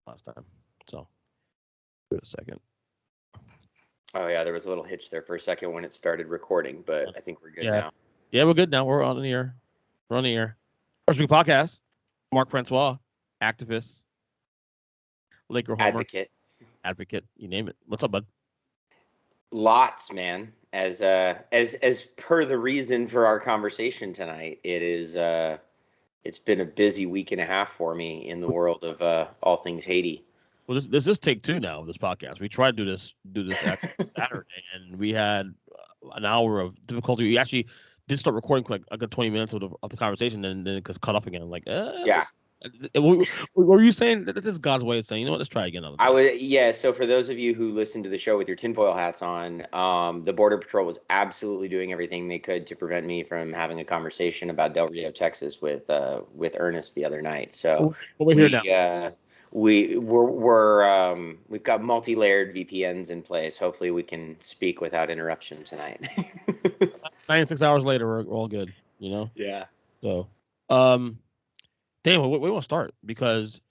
last time. So, give it a second. Oh yeah, there was a little hitch there for a second when it started recording, but I think we're good now. Yeah, we're good now. We're on the air. We're on the air. First Week Podcast. Marc Francois, activist, Laker homer, advocate. You name it. What's up, bud? Lots, man. As per the reason for our conversation tonight, it's been a busy week and a half for me in the world of all things Haiti. Well, this is take two now of this podcast. We tried to do this Saturday, and we had an hour of difficulty. We actually did start recording for like a good 20 minutes of the conversation, and then it gets cut off again. Like, yeah. What were you saying? This is God's way of saying, you know what? Let's try again. So for those of you who listen to the show with your tinfoil hats on, the Border Patrol was absolutely doing everything they could to prevent me from having a conversation about Del Rio, Texas, with Earnest the other night. So we're here now. We've got multi-layered VPNs in place. Hopefully, we can speak without interruption tonight. 96 hours later, we're all good. You know. Yeah. So, damn, we want to start because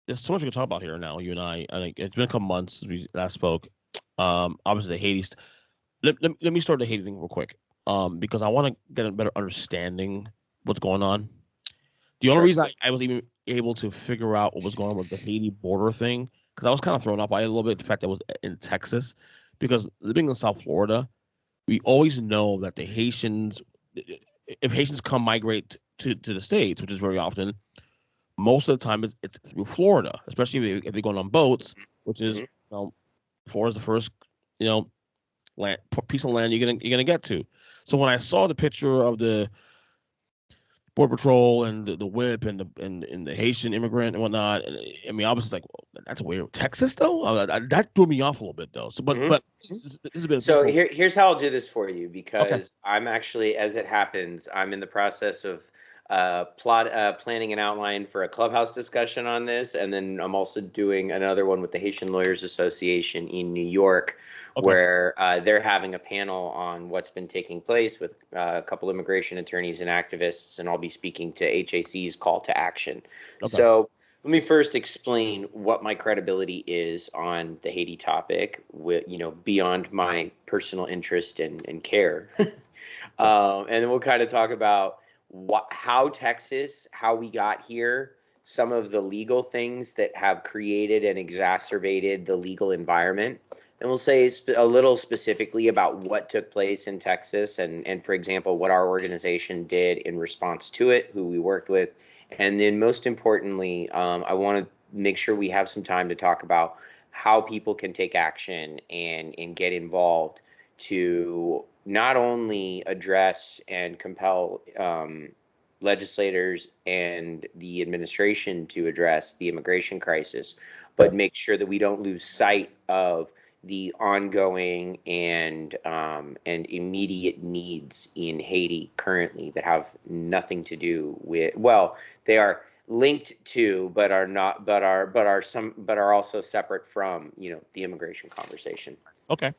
there's so much we can talk about here now. You and I think it's been a couple months since we last spoke. Obviously the Haiti. Let me start the Haiti thing real quick. Because I want to get a better understanding what's going on. The only reason I was even able to figure out what was going on with the Haiti border thing, because I was kind of thrown off by it a little bit, the fact that it was in Texas, because living in South Florida, we always know that the Haitians, if Haitians migrate to the States, which is very often, most of the time it's through Florida, especially if they're going on boats, which is Florida's the first land, piece of land you're gonna get to. So when I saw the picture of the Border Patrol and the whip and the Haitian immigrant and whatnot, I mean, obviously, it's like, well, that's weird. Texas, though, that threw me off a little bit, though. So, but this is a bit. So here's how I'll do this for you, because I'm actually, as it happens, I'm in the process of planning an outline for a clubhouse discussion on this, and then I'm also doing another one with the Haitian Lawyers Association in New York, where they're having a panel on what's been taking place with a couple immigration attorneys and activists, and I'll be speaking to HAC's call to action. So let me first explain what my credibility is on the Haiti topic, beyond my personal interest and care, and then we'll kind of talk about how Texas, how we got here, some of the legal things that have created and exacerbated the legal environment. And we'll say a little specifically about what took place in Texas and for example, what our organization did in response to it, who we worked with. And then most importantly, I want to make sure we have some time to talk about how people can take action and get involved to not only address and compel legislators and the administration to address the immigration crisis, but make sure that we don't lose sight of the ongoing and immediate needs in Haiti currently that have nothing to do with, well, they are linked to, but are also separate from, the immigration conversation. Okay.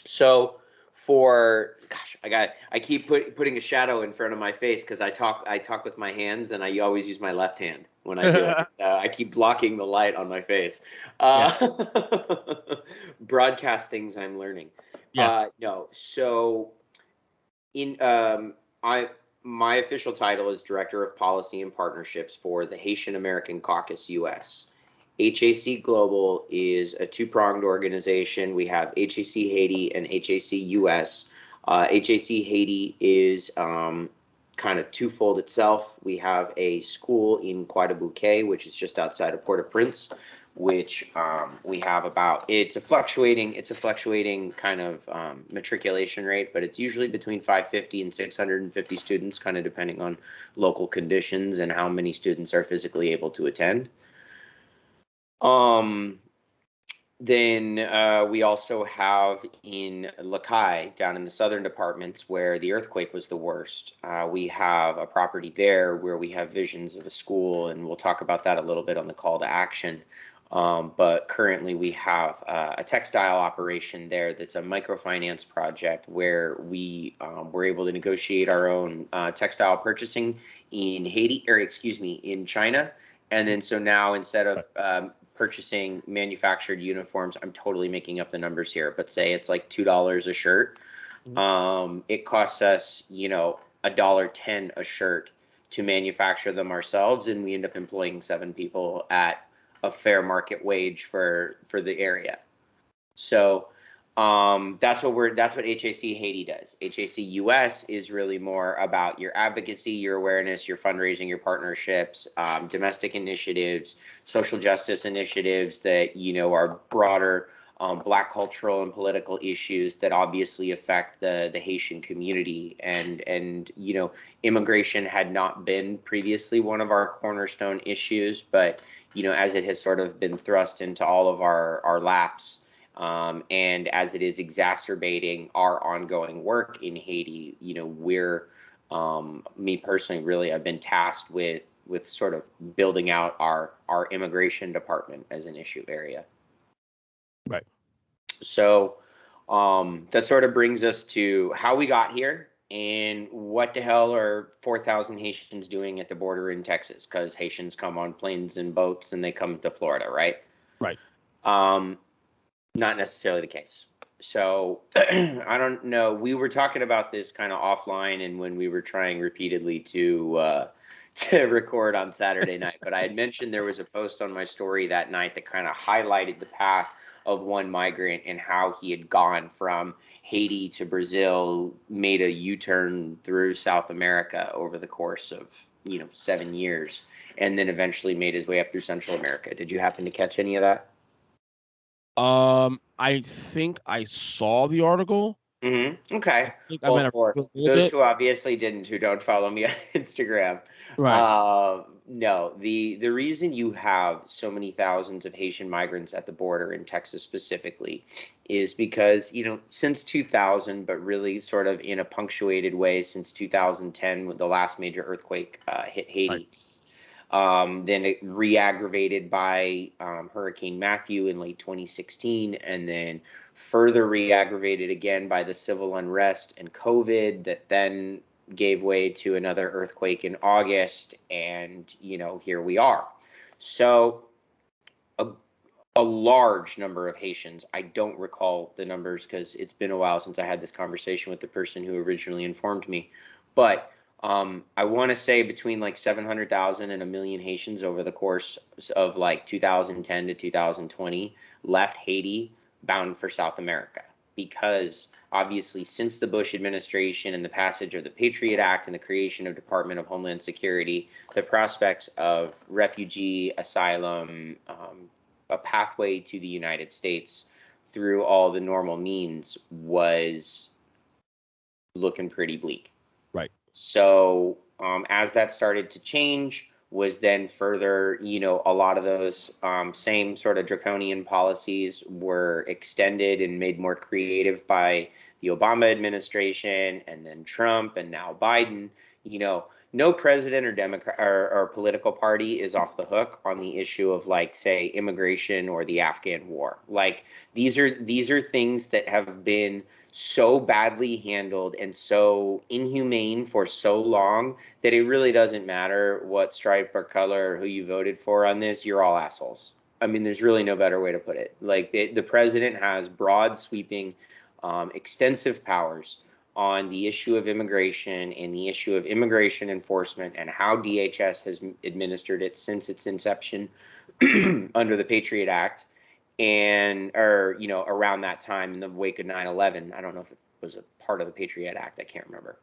So I keep putting a shadow in front of my face because I talk with my hands, and I always use my left hand when I do it. I keep blocking the light on my face. Broadcast things I'm learning. No. So my official title is Director of Policy and Partnerships for the Haitian American Caucus US. HAC Global is a two-pronged organization. We have HAC Haiti and HAC US. HAC Haiti is kind of twofold itself. We have a school in Croix-des-Bouquets, which is just outside of Port-au-Prince, which we have it's a fluctuating kind of matriculation rate, but it's usually between 550 and 650 students, kind of depending on local conditions and how many students are physically able to attend. Then we also have in Lakai, down in the southern departments where the earthquake was the worst. We have a property there where we have visions of a school, and we'll talk about that a little bit on the call to action. But currently we have a textile operation there that's a microfinance project where we were able to negotiate our own textile purchasing in in China. And then so now instead of purchasing manufactured uniforms, I'm totally making up the numbers here, but say it's like $2 a shirt. It costs us, $1.10 a shirt to manufacture them ourselves, and we end up employing 7 people at a fair market wage for the area. So that's what HAC Haiti does. HAC US is really more about your advocacy, your awareness, your fundraising, your partnerships, domestic initiatives, social justice initiatives that are broader, Black cultural and political issues that obviously affect the Haitian community. And immigration had not been previously one of our cornerstone issues, but as it has sort of been thrust into all of our laps. And as it is exacerbating our ongoing work in Haiti, we're, me personally, really, I've been tasked with sort of building out our immigration department as an issue area. Right. So that sort of brings us to how we got here and what the hell are 4,000 Haitians doing at the border in Texas? Because Haitians come on planes and boats and they come to Florida, right? Right. Not necessarily the case. So I don't know. We were talking about this kind of offline and when we were trying repeatedly to record on Saturday night. But I had mentioned there was a post on my story that night that kind of highlighted the path of one migrant and how he had gone from Haiti to Brazil, made a U-turn through South America over the course of 7 years, and then eventually made his way up through Central America. Did you happen to catch any of that? I think I saw the article. Okay. Well, for those who obviously didn't, who don't follow me on Instagram, right. No, the reason you have so many thousands of Haitian migrants at the border in Texas specifically is because, since 2000, but really sort of in a punctuated way since 2010, when the last major earthquake hit Haiti. Right. Then it re-aggravated by Hurricane Matthew in late 2016, and then further re-aggravated again by the civil unrest and COVID that then gave way to another earthquake in August, and here we are. So a large number of Haitians, I don't recall the numbers because it's been a while since I had this conversation with the person who originally informed me, but I want to say between like 700,000 and 1 million Haitians over the course of like 2010 to 2020 left Haiti bound for South America, because obviously since the Bush administration and the passage of the Patriot Act and the creation of Department of Homeland Security, the prospects of refugee, asylum, a pathway to the United States through all the normal means was looking pretty bleak. Right. So as that started to change, was then further, a lot of those same sort of draconian policies were extended and made more creative by the Obama administration, and then Trump, and now Biden. No president or Democrat or political party is off the hook on the issue of, like, say, immigration or the Afghan war. Like, these are things that have been so badly handled and so inhumane for so long that it really doesn't matter what stripe or color or who you voted for on this. You're all assholes. I mean, there's really no better way to put it. Like, the president has broad, sweeping, extensive powers on the issue of immigration and the issue of immigration enforcement and how DHS has administered it since its inception under the Patriot Act. And around that time in the wake of 9/11, I don't know if it was a part of the Patriot Act, I can't remember.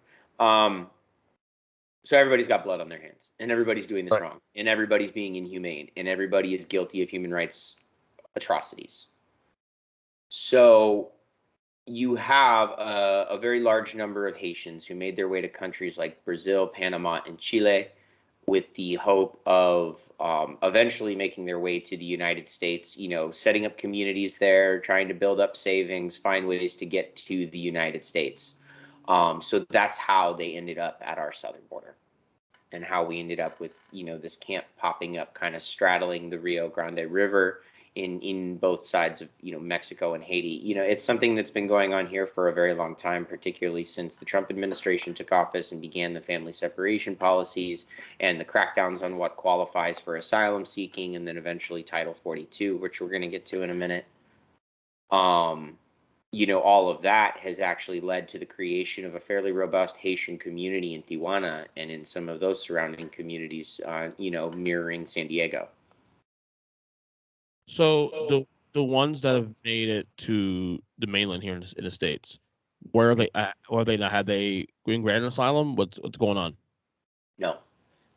So everybody's got blood on their hands, and everybody's doing this wrong, and everybody's being inhumane, and everybody is guilty of human rights atrocities. So you have a very large number of Haitians who made their way to countries like Brazil, Panama, and Chile with the hope of eventually making their way to the United States, setting up communities there, trying to build up savings, find ways to get to the United States. So that's how they ended up at our southern border, and how we ended up with, this camp popping up kind of straddling the Rio Grande River in both sides of, Mexico and Haiti. It's something that's been going on here for a very long time, particularly since the Trump administration took office and began the family separation policies and the crackdowns on what qualifies for asylum seeking, and then eventually Title 42, which we're going to get to in a minute. All of that has actually led to the creation of a fairly robust Haitian community in Tijuana and in some of those surrounding communities, mirroring San Diego. So the ones that have made it to the mainland here in the States, where are they at? Or are they not? Have they been granted asylum? What's going on? No.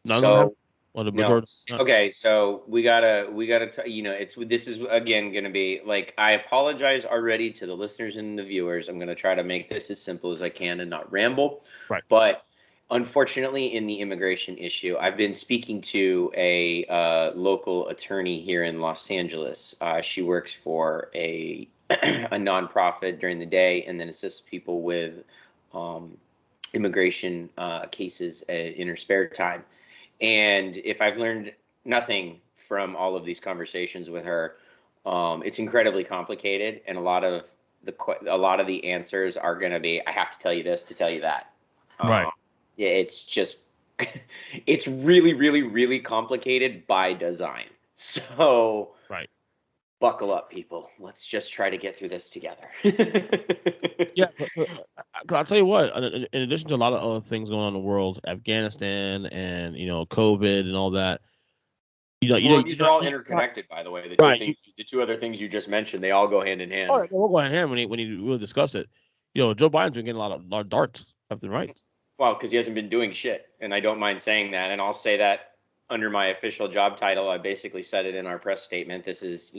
None of them have? Or the No. majority? Okay, so we gotta, this is again gonna be like, I apologize already to the listeners and the viewers. I'm gonna try to make this as simple as I can and not ramble. Right. But unfortunately, in the immigration issue, I've been speaking to a local attorney here in Los Angeles. She works for a a nonprofit during the day and then assists people with immigration cases in her spare time. And if I've learned nothing from all of these conversations with her, it's incredibly complicated, and a lot of the answers are going to be, I have to tell you this to tell you that. Right. Yeah, it's just, it's really, really, really complicated by design. So, right. Buckle up, people. Let's just try to get through this together. Yeah, I'll tell you what. In addition to a lot of other things going on in the world, Afghanistan and COVID and all that. These are all interconnected, by the way. The two other things you just mentioned, they all go hand in hand. Oh, they will go hand in hand when you really discuss it. Joe Biden's been getting a lot of darts left and right. Well, because he hasn't been doing shit, and I don't mind saying that, and I'll say that under my official job title. I basically said it in our press statement. This is,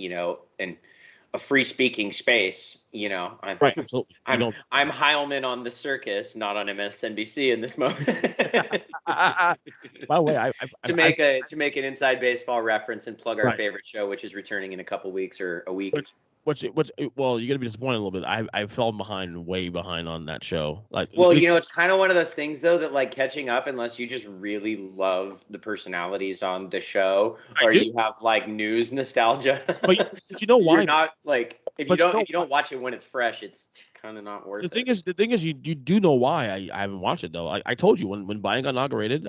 a free speaking space. I'm right. Absolutely. I'm Heilman on the circus, not on MSNBC in this moment. By the way, to make an inside baseball reference and plug our favorite show, which is returning in a couple weeks or a week. Well, you're gonna be disappointed a little bit. I fell way behind on that show. It's kind of one of those things though that, like, catching up, unless you just really love the personalities on the show, or you have like news nostalgia. But you know why? You're not like, if you don't watch it when it's fresh, it's kind of not worth it. The thing is, you do know why I haven't watched it though. I told you when Biden got inaugurated,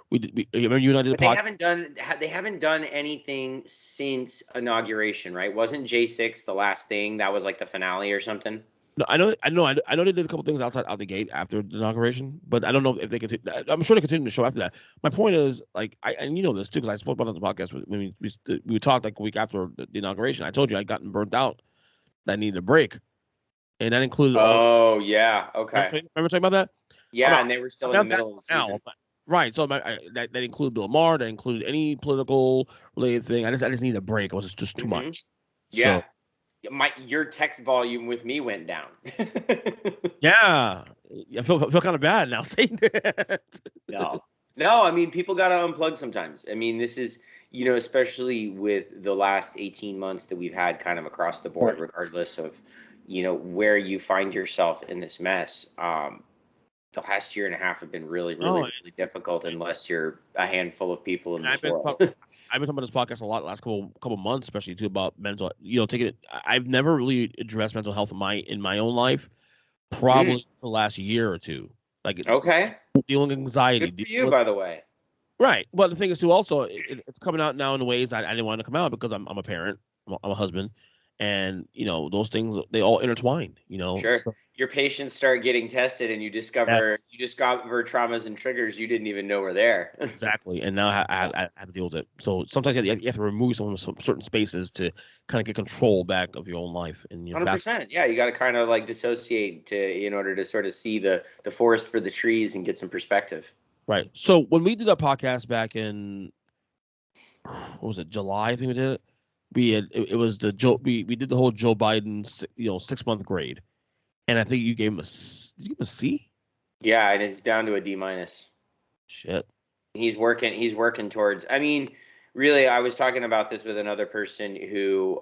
we remember you and I did a podcast. They haven't done anything since inauguration, right? Wasn't J6 the last thing? That was like the finale or something. No, I know they did a couple things out the gate after the inauguration, but I don't know if they continue. I'm sure they continue the show after that. My point is, like, and you know this too, because I spoke about it on the podcast when we talked like a week after the inauguration. I told you I'd gotten burnt out, that I needed a break, and that included. Oh yeah, okay. Remember talking about that? Yeah, and they were still in the middle of the season. Right, so that included Bill Maher, that included any political related thing. I just need a break. It was just too much. Yeah, so, your text volume with me went down. Yeah, I feel kind of bad now saying that. No. I mean, people gotta unplug sometimes. I mean, this is, especially with the last 18 months that we've had kind of across the board, regardless of, where you find yourself in this mess. The last year and a half have been really, really difficult unless you're a handful of people in this world. I've been talking about this podcast a lot the last couple months, especially too, about mental. Taking it. I've never really addressed mental health in my own life, probably the last year or two. Like, dealing with anxiety. Good for you, by the way. Right. Well, the thing is too, also it's coming out now in ways that I didn't want to come out, because I'm a parent, I'm a husband, and those things, they all intertwine. Sure. So, your patients start getting tested, and you discover traumas and triggers you didn't even know were there. Exactly. And now I have to deal with it. So sometimes you have to remove some certain spaces to kind of get control back of your own life. And 100%. Yeah, you got to kind of like dissociate in order to sort of see the forest for the trees and get some perspective. Right. So when we did that podcast back in, what was it, July? I think we did it. It was we did the whole Joe Biden 6-month grade. And I think you gave him did you give him a C? Yeah, and it's down to a D-. Shit. He's working towards, I mean, really, I was talking about this with another person who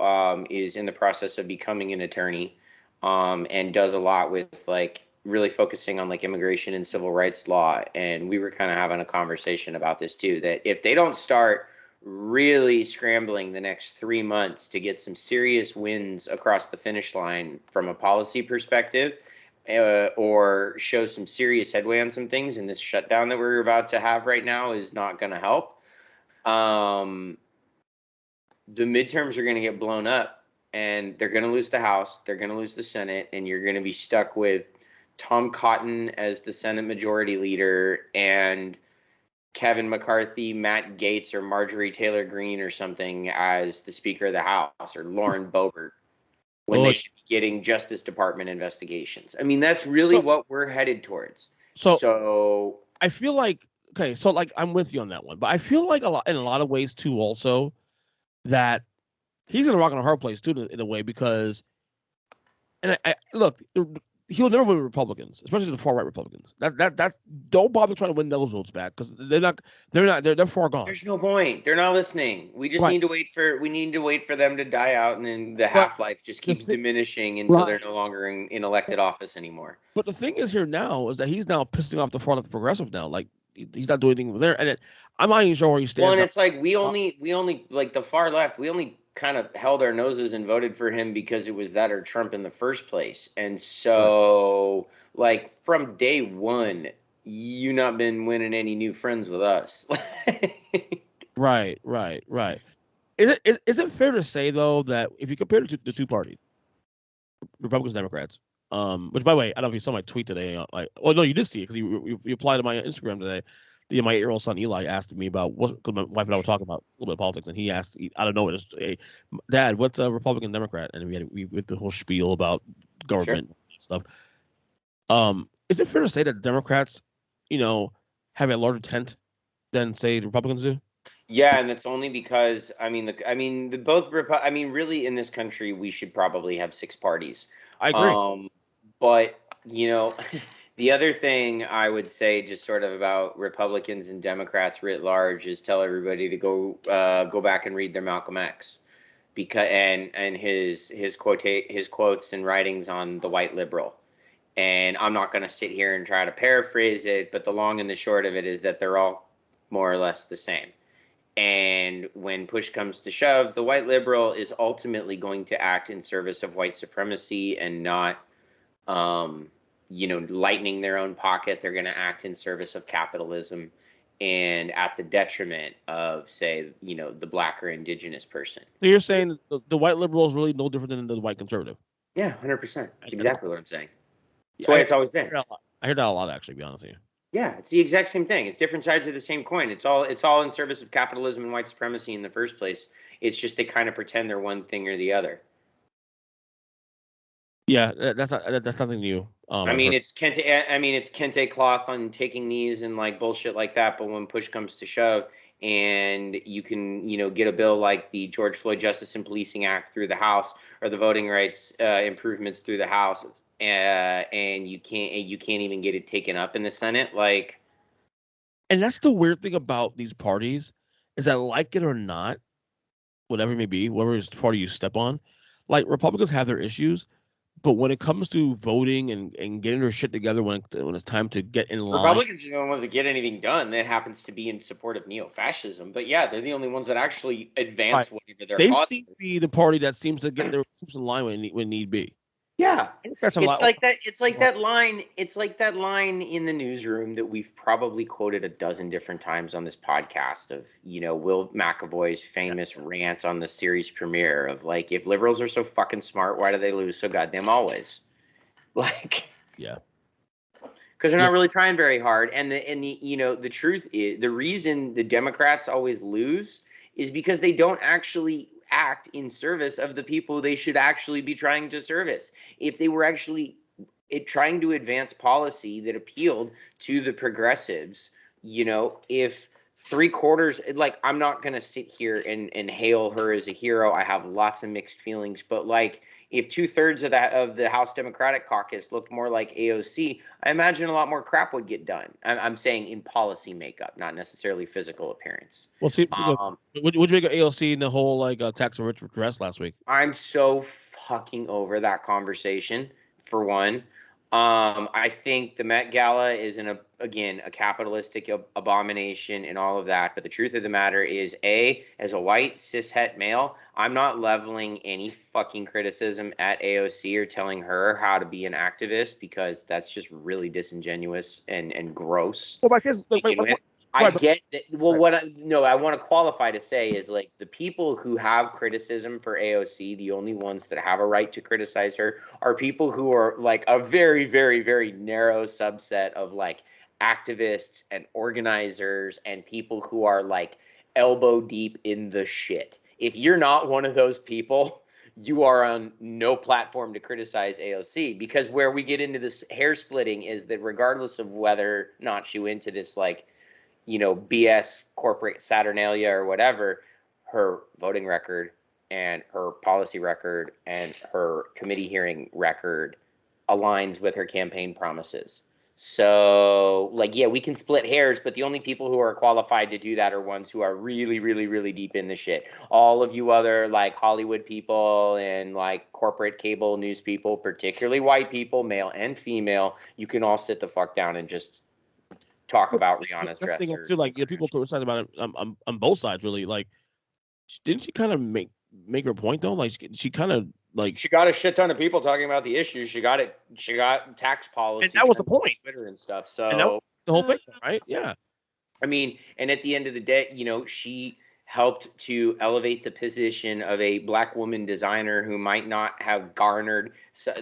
is in the process of becoming an attorney, and does a lot with, like, really focusing on, like, immigration and civil rights law. And we were kind of having a conversation about this too, that if they don't start really scrambling the next 3 months to get some serious wins across the finish line from a policy perspective, or show some serious headway on some things. And this shutdown that we're about to have right now is not going to help. The midterms are going to get blown up, and they're going to lose the House. They're going to lose the Senate, and you're going to be stuck with Tom Cotton as the Senate Majority Leader and Kevin McCarthy, Matt Gaetz, or Marjorie Taylor Greene or something as the Speaker of the House, or Lauren Boebert, when they should be getting Justice Department investigations. I mean, that's really what we're headed towards. So I feel like, okay, so like I'm with you on that one, but I feel like in a lot of ways too also that he's gonna rock on a hard place too in a way, because, and I look, he'll never win with Republicans, especially the far right Republicans. That don't bother trying to win those votes back, because they're far gone. There's no point. They're not listening. We just need to wait for them to die out, and then the half-life just keeps diminishing until they're no longer in elected office anymore. But the thing is here now is that he's now pissing off the far left progressive now. Like, he's not doing anything there, and I'm not even sure where he stands. Well, and it's like we only like the far left. We only kind of held our noses and voted for him because it was that or Trump in the first place. And so, like, from day one, you not been winning any new friends with us. Right. Is it fair to say though that if you compare the two parties, Republicans and Democrats, which, by the way, I don't know if you saw my tweet today. No, you did see it because you applied to my Instagram today. My 8-year-old son Eli asked me about what, because my wife and I were talking about a little bit of politics, and he asked, I don't know, hey, Dad, what's a Republican Democrat? And we had the whole spiel about government stuff. Is it fair to say that Democrats, have a larger tent than, say, the Republicans do? Yeah, and it's only because really in this country we should probably have 6 parties. I agree. But the other thing I would say, just sort of about Republicans and Democrats writ large, is tell everybody to go back and read their Malcolm X, because and his quotes and writings on the white liberal. And I'm not going to sit here and try to paraphrase it, but the long and the short of it is that they're all more or less the same. And when push comes to shove, the white liberal is ultimately going to act in service of white supremacy and not lightening their own pocket. They're going to act in service of capitalism and at the detriment of, say, the black or indigenous person. So you're saying the white liberal is really no different than the white conservative? Yeah, 100%. That's exactly what I'm saying. That's the way it's always been. I hear that a lot, actually, to be honest with you. Yeah, it's the exact same thing. It's different sides of the same coin. It's all in service of capitalism and white supremacy in the first place. It's just they kind of pretend they're one thing or the other. Yeah, that's nothing new. It's kente cloth on taking knees and like bullshit like that. But when push comes to shove, and you can get a bill like the George Floyd Justice and Policing Act through the House, or the voting rights improvements through the House, and you can't even get it taken up in the Senate, like. And that's the weird thing about these parties, is that, like it or not, whatever it may be, whatever party you step on, like, Republicans have their issues. But when it comes to voting and getting their shit together when it's time to get in line, Republicans are the only ones that get anything done that happens to be in support of neo-fascism. But yeah, they're the only ones that actually advance whatever their cause. They seem to be the party that seems to get their troops in line when need be. Yeah, it's like that line. It's like that line in the newsroom that we've probably quoted a dozen different times on this podcast of, Will McAvoy's famous rant on the series premiere of, like, if liberals are so fucking smart, why do they lose so goddamn always? Like, yeah, because they're not really trying very hard. And the truth is, the reason the Democrats always lose is because they don't actually act in service of the people they should actually be trying to service. If they were actually trying to advance policy that appealed to the progressives, if 3/4, like, I'm not going to sit here and hail her as a hero. I have lots of mixed feelings, but, like, if 2/3 of the House Democratic Caucus looked more like AOC, I imagine a lot more crap would get done. I'm saying in policy makeup, not necessarily physical appearance. Well, see, would you make an AOC in the whole, like, tax on rich dress last week? I'm so fucking over that conversation, for one. I think the Met Gala is again a capitalistic abomination and all of that. But the truth of the matter is, as a white cishet male, I'm not leveling any fucking criticism at AOC or telling her how to be an activist, because that's just really disingenuous and gross. Well, I get that. Well, I want to qualify to say is, like, the people who have criticism for AOC, the only ones that have a right to criticize her are people who are like a very, very, very narrow subset of like activists and organizers and people who are like elbow deep in the shit. If you're not one of those people, you are on no platform to criticize AOC, because where we get into this hair splitting is that regardless of whether or not she went to this like, BS corporate Saturnalia or whatever, her voting record and her policy record and her committee hearing record aligns with her campaign promises. So, like, yeah, we can split hairs, but the only people who are qualified to do that are ones who are really, really, really deep in the shit. All of you other, like, Hollywood people and, like, corporate cable news people, particularly white people, male and female, you can all sit the fuck down and just talk about Rihanna's dress. Thing too, like, people criticize about it on both sides, really. Like, didn't she kind of make her point though? Like, she kind of like, she got a shit ton of people talking about the issues. She got tax policy, and that was the point. Twitter and stuff. So and that was the whole thing, right? Yeah. I mean, and at the end of the day, she helped to elevate the position of a black woman designer who might not have garnered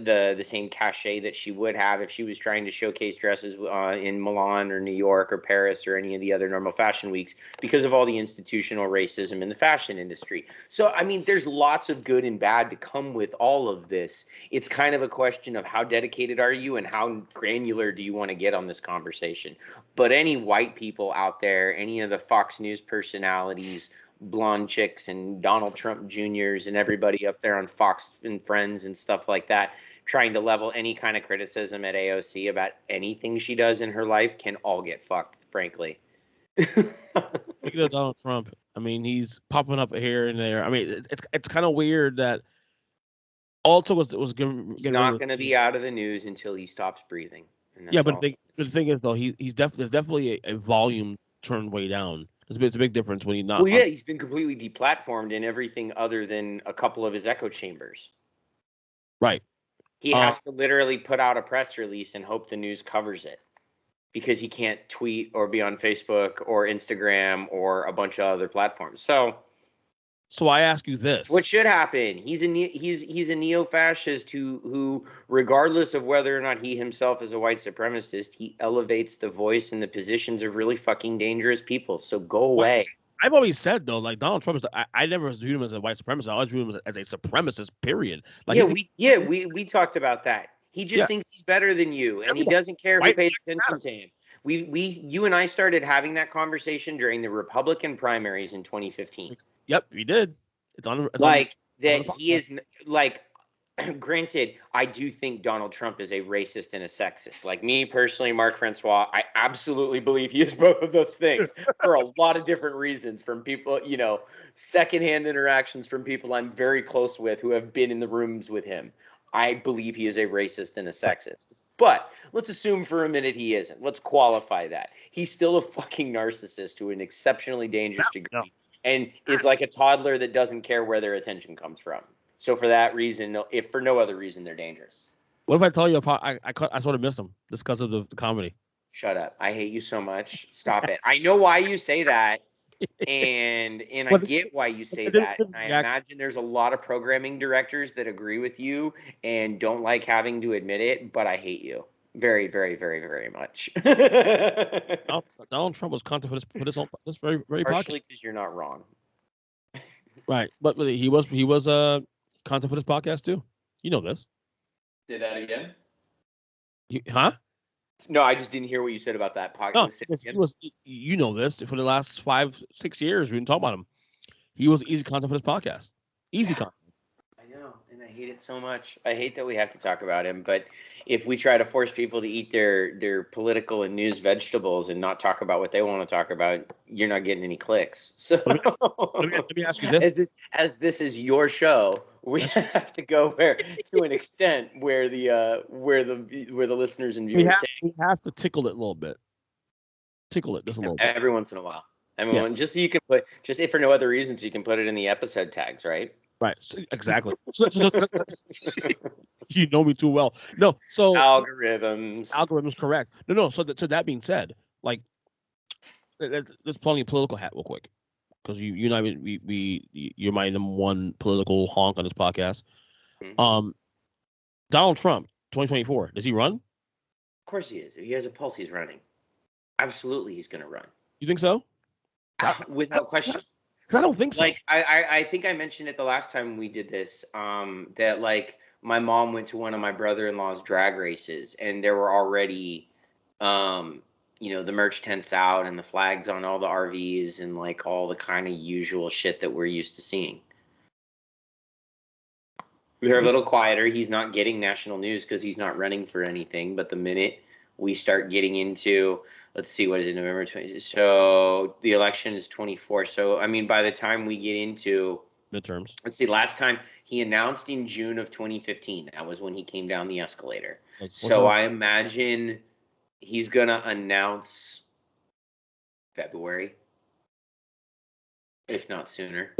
the same cachet that she would have if she was trying to showcase dresses in Milan or New York or Paris or any of the other normal fashion weeks, because of all the institutional racism in the fashion industry. So, I mean, there's lots of good and bad to come with all of this. It's kind of a question of how dedicated are you and how granular do you want to get on this conversation. But any white people out there, any of the Fox News personalities, blonde chicks and Donald Trump Juniors and everybody up there on Fox and Friends and stuff like that, trying to level any kind of criticism at AOC about anything she does in her life can all get fucked, frankly. Speaking of Donald Trump, I mean, he's popping up here and there. I mean, it's kind of weird that all it took was he's not going to be out of the news until he stops breathing. Yeah, but the thing is, though, there's definitely a volume turned way down. It's a big difference when he's not. Well, yeah, he's been completely deplatformed in everything other than a couple of his echo chambers. Right. He has to literally put out a press release and hope the news covers it, because he can't tweet or be on Facebook or Instagram or a bunch of other platforms. So I ask you this: what should happen? He's a neo-fascist who, regardless of whether or not he himself is a white supremacist, he elevates the voice and the positions of really fucking dangerous people. So go away. I've always said, though, like, Donald Trump is. I never viewed him as a white supremacist. I always viewed him as a supremacist. Period. Like, we talked about that. He just thinks he's better than you, and he doesn't care who pays attention to him. You and I started having that conversation during the Republican primaries in 2015. Yep, we did. He is like. Granted, I do think Donald Trump is a racist and a sexist. Like me personally, Marc Francois, I absolutely believe he is both of those things for a lot of different reasons. From people, secondhand interactions from people I'm very close with who have been in the rooms with him. I believe he is a racist and a sexist. But let's assume for a minute he isn't. Let's qualify that. He's still a fucking narcissist to an exceptionally dangerous degree, and is like a toddler that doesn't care where their attention comes from. So for that reason, if for no other reason, they're dangerous. What if I tell you I sort of miss him just because of the comedy? Shut up! I hate you so much. Stop it! I know why you say that, and I get why you say that. I imagine there's a lot of programming directors that agree with you and don't like having to admit it, but I hate you very, very, very, very much. Donald Trump was content for this very, very partially because you're not wrong. Right, but he was content for this podcast too. You know this. Say that again. Huh? No, I just didn't hear what you said about that podcast. No, you know this. For the last 5-6 years, we didn't talk about him. He was easy content for this podcast. Easy content. I know, and I hate it so much. I hate that we have to talk about him, but if we try to force people to eat their political and news vegetables and not talk about what they want to talk about, you're not getting any clicks. So let me ask you this. As this is your show, we have to go where to an extent where the listeners and viewers we have to tickle it a little bit. Tickle it just a little bit. Every once in a while. Just so you can put, just if for no other reason, so you can put it in the episode tags, right? Right. So, exactly. You know me too well. No. So algorithms correct. No. So that being said, like, let's plug in political hat real quick, because you and I you're my number one political honk on this podcast. Mm-hmm. Donald Trump, 2024. Does he run? Of course he is. If he has a pulse, he's running. Absolutely, he's going to run. You think so? Without question. I don't think so. Like, I think I mentioned it the last time we did this, that, like, my mom went to one of my brother-in-law's drag races, and there were already, the merch tents out and the flags on all the RVs and, like, all the kind of usual shit that we're used to seeing. They're a little quieter. He's not getting national news because he's not running for anything. But the minute we start getting into, let's see, what is it, November 20? So the election is 24. So, I mean, by the time we get into midterms, let's see, last time he announced in June of 2015. That was when he came down the escalator. So I imagine he's going to announce February, if not sooner.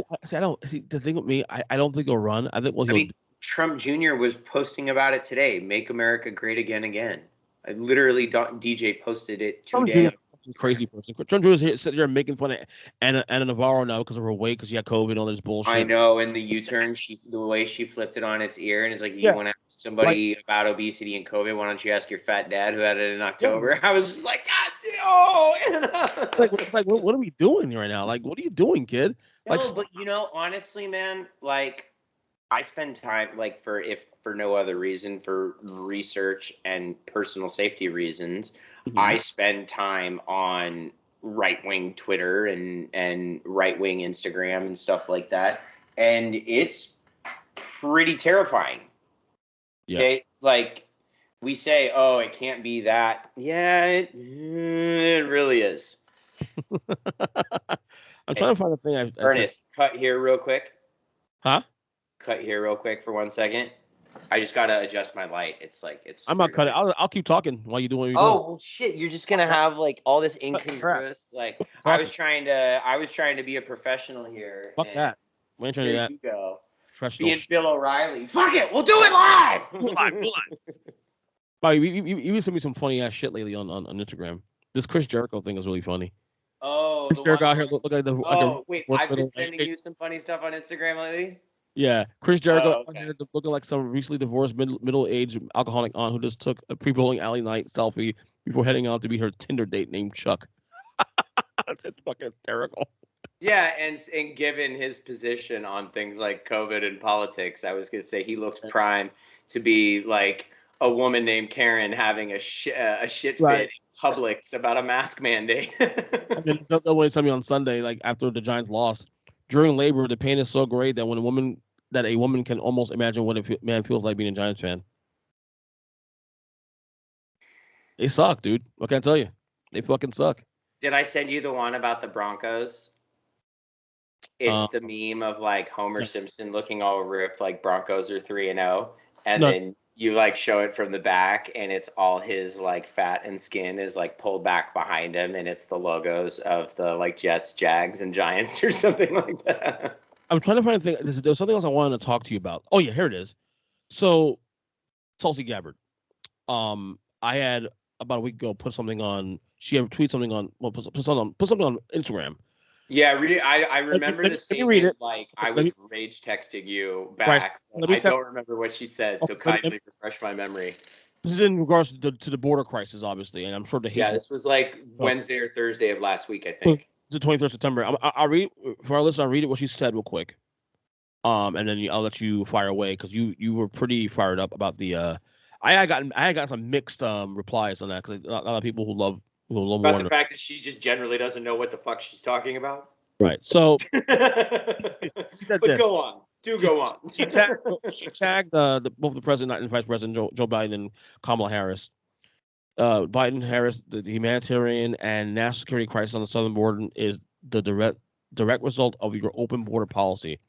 See, the thing with me, I don't think he'll run. I think Trump Jr. was posting about it today. Make America great again. I literally, DJ posted it today. Crazy person. Trump Jr. is sitting there making fun of Anna Navarro now because of her weight, because she had COVID and all this bullshit. I know, and the U-turn, the way she flipped it on its ear, and it's like, you want to ask somebody about obesity and COVID, why don't you ask your fat dad who had it in October? I was just like, God damn! It's like, what are we doing right now? Like, what are you doing, kid? No, but honestly, man, like, I spend time, like, for no other reason, for research and personal safety reasons, mm-hmm. I spend time on right-wing Twitter and right-wing Instagram and stuff like that, and it's pretty terrifying. Yeah. Okay, like, we say, oh, it can't be that. Yeah, it really is. I'm trying to find a thing. Ernest, cut here real quick. Huh? Cut here real quick for 1 second. I just gotta adjust my light. It's I'm not cutting. I'll keep talking while you're doing what you're doing. Well, shit! You're just gonna have like all this incongruous. Like I was trying to be a professional here. Fuck that. We ain't trying to do that. You go. Professional. Being Bill O'Reilly. Fuck it. We'll do it live. Live. Bobby, you sent me some funny ass shit lately on Instagram. This Chris Jericho thing is really funny. Oh, Chris Jericho out here look like the. Wait! I've been sending you some funny stuff on Instagram lately. Yeah, Chris Jericho looking like some recently divorced middle-aged alcoholic aunt who just took a pre-bowling alley night selfie before heading out to be her Tinder date named Chuck. That's fucking hysterical. Yeah, and given his position on things like COVID and politics, I was gonna say he looks prime to be like a woman named Karen having a shit fit in Publix about a mask mandate. And then that way, somebody on Sunday, like after the Giants lost. During labor, the pain is so great that a woman can almost imagine what a man feels like being a Giants fan. They suck, dude. What can I tell you? They fucking suck. Did I send you the one about the Broncos? It's the meme of like Homer Simpson looking all ripped, like Broncos are 3-0, and then you like show it from the back, and it's all his like fat and skin is like pulled back behind him, and it's the logos of the like Jets, Jags, and Giants or something like that. I'm trying to find a thing. There's something else I wanted to talk to you about. Oh yeah, here it is. So, Tulsi Gabbard. I had about a week ago put something on. She had tweeted something on. Well, put something on Instagram. Yeah, I remember the statement. Read it. Like I was rage texting you back. I don't remember what she said, so kindly refresh my memory. This is in regards to the border crisis, obviously, and I'm sure the Haitian. Yeah, this was like Wednesday or Thursday of last week, I think. It's the 23rd of September. I'll read for our listeners. I'll read it what she said real quick, and then I'll let you fire away because you were pretty fired up about the. I had gotten some mixed replies on that because a lot of people who love. About the fact that she just generally doesn't know what the fuck she's talking about. Right. So she said but this. Go on. Go on. She tagged both the president and vice president, Joe Biden and Kamala Harris. Biden, Harris, the humanitarian and national security crisis on the southern border is the direct result of your open border policy.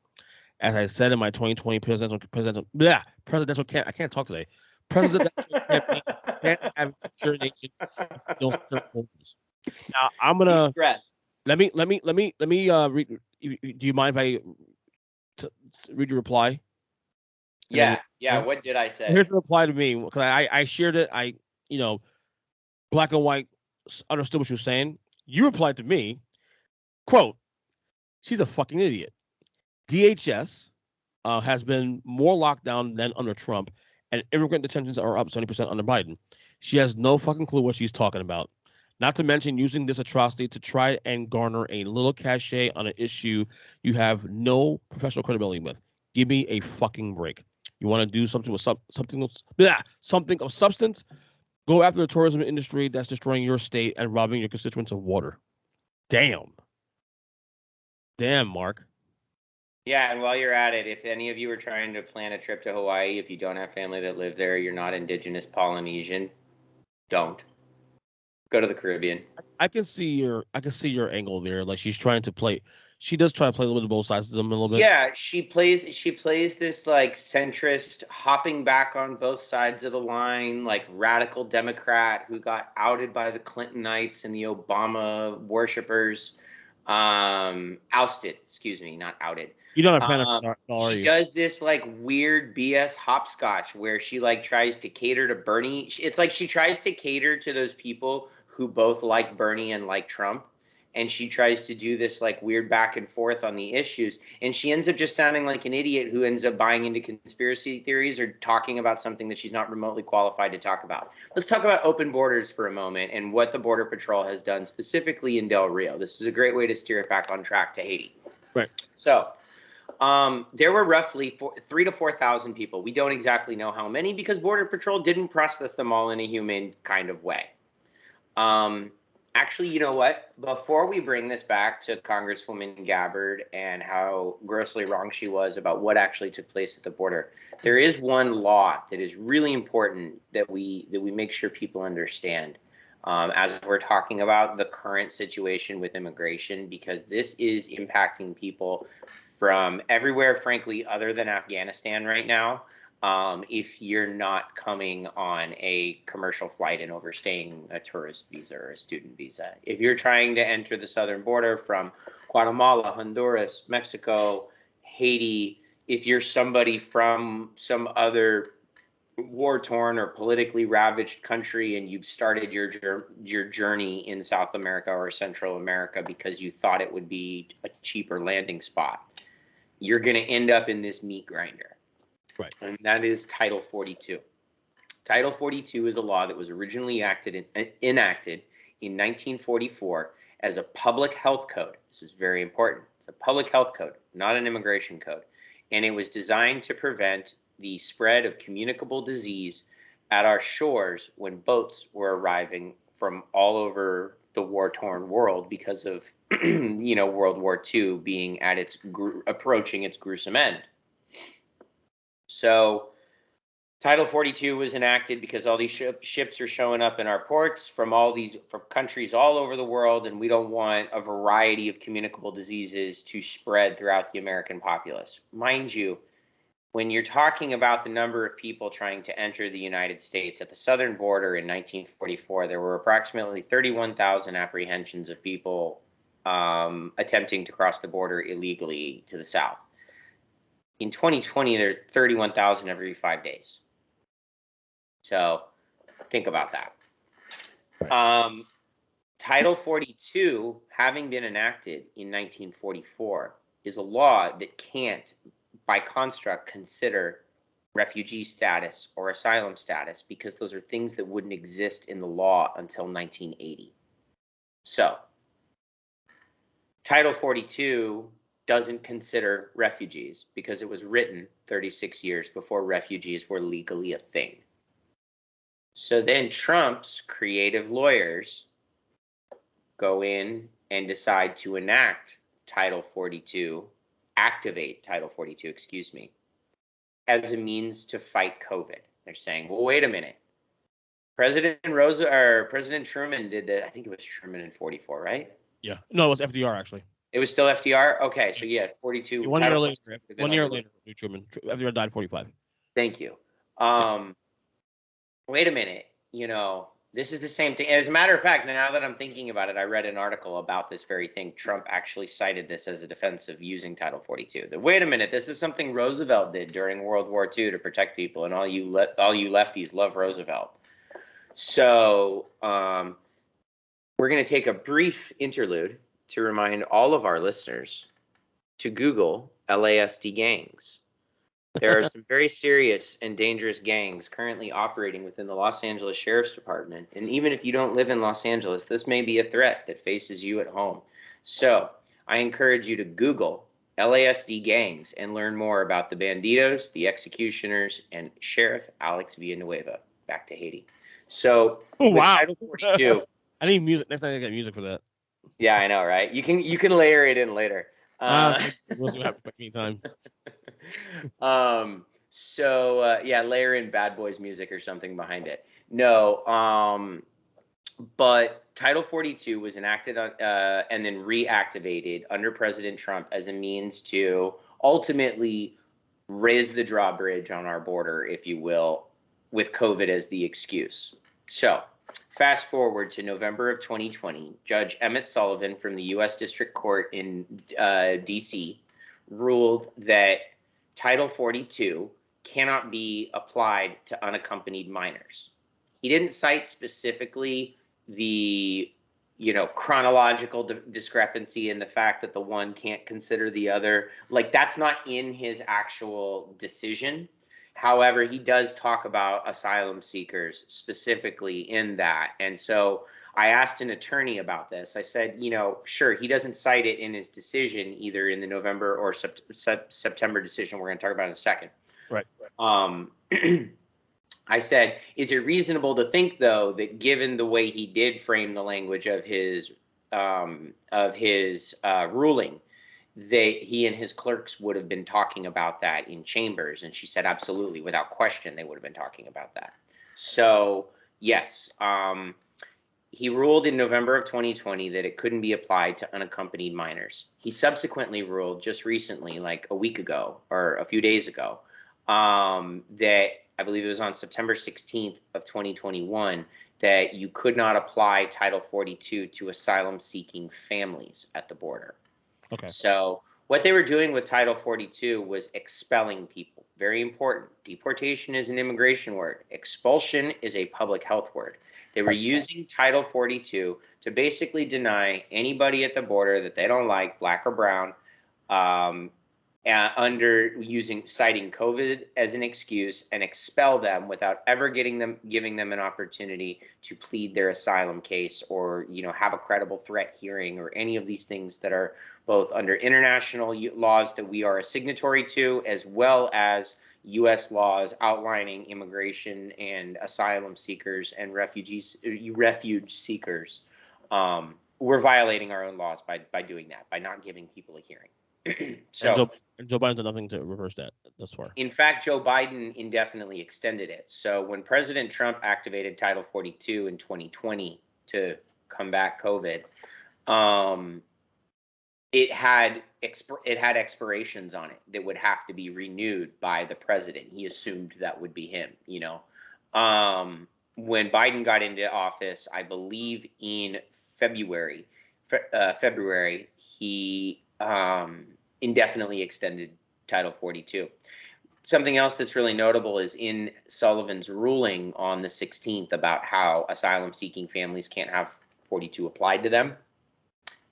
As I said in my 2020 presidential I can't talk today. Presidential campaign, can't have a secure nation if we don't secure borders. Now I'm gonna Deep breath. let me read. Do you mind if I read your reply? Yeah. What did I say? Here's the reply to me because I shared it. You know, black and white understood what you were saying. You replied to me, quote, "She's a fucking idiot. DHS has been more locked down than under Trump, and immigrant detentions are up 70% under Biden. She has no fucking clue what she's talking about. Not to mention using this atrocity to try and garner a little cachet on an issue you have no professional credibility with. Give me a fucking break. You want to do something with something of substance? Go after the tourism industry that's destroying your state and robbing your constituents of water." Damn, Mark. Yeah, and while you're at it, if any of you are trying to plan a trip to Hawaii, if you don't have family that live there, you're not indigenous Polynesian, don't. Go to the Caribbean. I can see your angle there. Like she does try to play a little bit of both sides of them a little bit. Yeah, she plays this like centrist, hopping back on both sides of the line, like radical Democrat who got outed by the Clintonites and the Obama worshippers. Ousted, excuse me, not outed. You're not a fan of she does this like weird BS hopscotch where she like tries to cater to Bernie. It's like she tries to cater to those people who both like Bernie and like Trump. And she tries to do this like weird back and forth on the issues. And she ends up just sounding like an idiot who ends up buying into conspiracy theories or talking about something that she's not remotely qualified to talk about. Let's talk about open borders for a moment and what the Border Patrol has done specifically in Del Rio. This is a great way to steer it back on track to Haiti. Right. So there were roughly 3,000 to 4,000 people. We don't exactly know how many because Border Patrol didn't process them all in a human kind of way. Actually, you know what? Before we bring this back to Congresswoman Gabbard and how grossly wrong she was about what actually took place at the border, there is one law that is really important that we make sure people understand as we're talking about the current situation with immigration, because this is impacting people from everywhere, frankly, other than Afghanistan right now. If you're not coming on a commercial flight and overstaying a tourist visa or a student visa. If you're trying to enter the southern border from Guatemala, Honduras, Mexico, Haiti, if you're somebody from some other war-torn or politically ravaged country and you've started your journey in South America or Central America because you thought it would be a cheaper landing spot, you're going to end up in this meat grinder. Right. And that is Title 42. Title 42 is a law that was originally enacted in 1944 as a public health code. This is very important. It's a public health code, not an immigration code. And it was designed to prevent the spread of communicable disease at our shores when boats were arriving from all over the war-torn world because of World War II being at approaching its gruesome end. So Title 42 was enacted because all these ships are showing up in our ports from countries all over the world, and we don't want a variety of communicable diseases to spread throughout the American populace. Mind you, when you're talking about the number of people trying to enter the United States at the southern border in 1944, there were approximately 31,000 apprehensions of people attempting to cross the border illegally to the south. In 2020, there are 31,000 every 5 days. So think about that. Title 42, having been enacted in 1944, is a law that can't, by construct, consider refugee status or asylum status because those are things that wouldn't exist in the law until 1980. So Title 42 doesn't consider refugees because it was written 36 years before refugees were legally a thing. So then Trump's creative lawyers go in and decide to activate Title 42, as a means to fight COVID. They're saying, well, wait a minute. President Truman did that. I think it was Truman in 44, right? Yeah. No, it was FDR, actually. It was still FDR? Okay, so yeah, 42. 1 year later. 1 year later, Truman. FDR died 45. Thank you. Yeah. Wait a minute. This is the same thing. As a matter of fact, now that I'm thinking about it, I read an article about this very thing. Trump actually cited this as a defense of using Title 42. Wait a minute, this is something Roosevelt did during World War II to protect people, and all you lefties love Roosevelt. So we're going to take a brief interlude to remind all of our listeners to Google LASD gangs. There are some very serious and dangerous gangs currently operating within the Los Angeles Sheriff's Department. And even if you don't live in Los Angeles, this may be a threat that faces you at home. So I encourage you to Google LASD gangs and learn more about the Bandidos, the Executioners, and Sheriff Alex Villanueva. Back to Haiti. So with Title 42. I need music. Next time I get music for that. Yeah, I know, right? You can layer it in later. We'll see what happens anytime. Yeah, layer in Bad Boys music or something behind it. No, but Title 42 was enacted on, and then reactivated under President Trump as a means to ultimately raise the drawbridge on our border, if you will, with COVID as the excuse. So fast forward to November of 2020, Judge Emmett Sullivan from the U.S. District Court in D.C. ruled that Title 42 cannot be applied to unaccompanied minors. He didn't cite specifically the, chronological discrepancy in the fact that the one can't consider the other. Like, that's not in his actual decision. However, he does talk about asylum seekers specifically in that. And so I asked an attorney about this. I said, sure, he doesn't cite it in his decision, either in the November or September decision we're going to talk about in a second. Right. I said, is it reasonable to think, though, that given the way he did frame the language of his ruling, that he and his clerks would have been talking about that in chambers? And she said, absolutely, without question, they would have been talking about that. So, yes, he ruled in November of 2020 that it couldn't be applied to unaccompanied minors. He subsequently ruled just recently, like a week ago or a few days ago, that I believe it was on September 16th of 2021, that you could not apply Title 42 to asylum-seeking families at the border. Okay. So what they were doing with Title 42 was expelling people. Very important. Deportation is an immigration word. Expulsion is a public health word. They were using Title 42 to basically deny anybody at the border that they don't like, black or brown, citing COVID as an excuse, and expel them without ever giving them an opportunity to plead their asylum case or have a credible threat hearing or any of these things that are both under international laws that we are a signatory to, as well as U.S. laws outlining immigration and asylum seekers and refuge seekers. We're violating our own laws by doing that, by not giving people a hearing. So, and Joe Biden did nothing to reverse that thus far. In fact, Joe Biden indefinitely extended it. So when President Trump activated Title 42 in 2020 to combat COVID, it had expirations on it that would have to be renewed by the president. He assumed that would be him. When Biden got into office, I believe in February, he indefinitely extended Title 42. Something else that's really notable is in Sullivan's ruling on the 16th about how asylum-seeking families can't have 42 applied to them.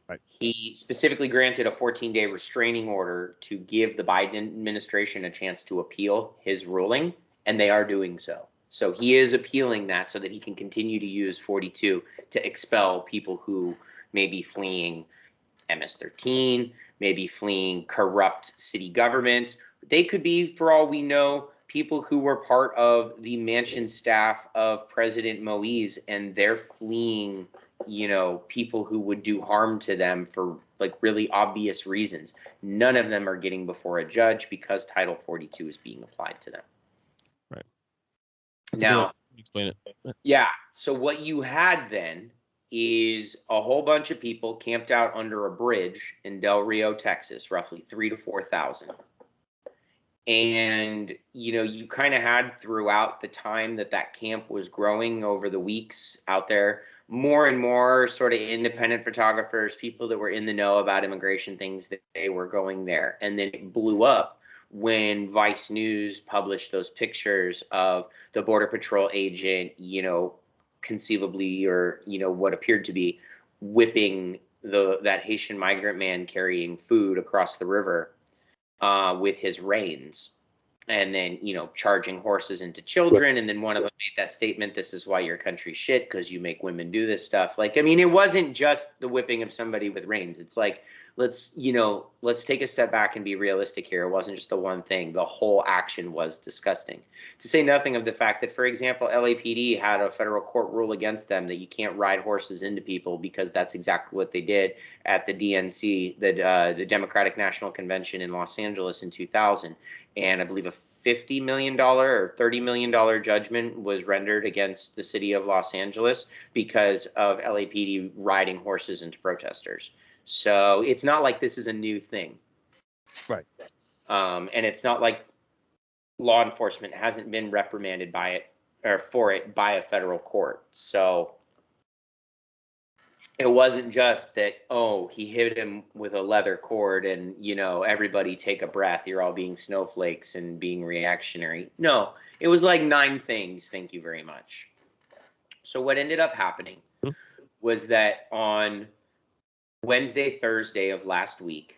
Right. He specifically granted a 14-day restraining order to give the Biden administration a chance to appeal his ruling, and they are doing so. So he is appealing that so that he can continue to use 42 to expel people who may be fleeing MS-13, maybe fleeing corrupt city governments. They could be, for all we know, people who were part of the Manchin staff of President Moise, and they're fleeing, people who would do harm to them for like really obvious reasons. None of them are getting before a judge because Title 42 is being applied to them. Right. Now, explain it. Yeah. So what you had then is a whole bunch of people camped out under a bridge in Del Rio, Texas, roughly 3,000 to 4,000. And, you kind of had throughout the time that camp was growing over the weeks out there, more and more sort of independent photographers, people that were in the know about immigration things, that they were going there. And then it blew up when Vice News published those pictures of the Border Patrol agent, conceivably, or, what appeared to be whipping that Haitian migrant man carrying food across the river with his reins, and then, charging horses into children. And then one of them made that statement, "This is why your country's shit, because you make women do this stuff." Like, I mean, it wasn't just the whipping of somebody with reins. It's like, let's take a step back and be realistic here. It wasn't just the one thing. The whole action was disgusting. To say nothing of the fact that, for example, LAPD had a federal court rule against them that you can't ride horses into people, because that's exactly what they did at the DNC, the Democratic National Convention in Los Angeles in 2000. And I believe a $50 million or $30 million judgment was rendered against the city of Los Angeles because of LAPD riding horses into protesters. So it's not like this is a new thing. Right. And it's not like law enforcement hasn't been reprimanded by it or for it by a federal court. So it wasn't just that, oh, he hit him with a leather cord and, everybody take a breath. You're all being snowflakes and being reactionary. No, it was like 9 things. Thank you very much. So what ended up happening was that on Wednesday, Thursday of last week,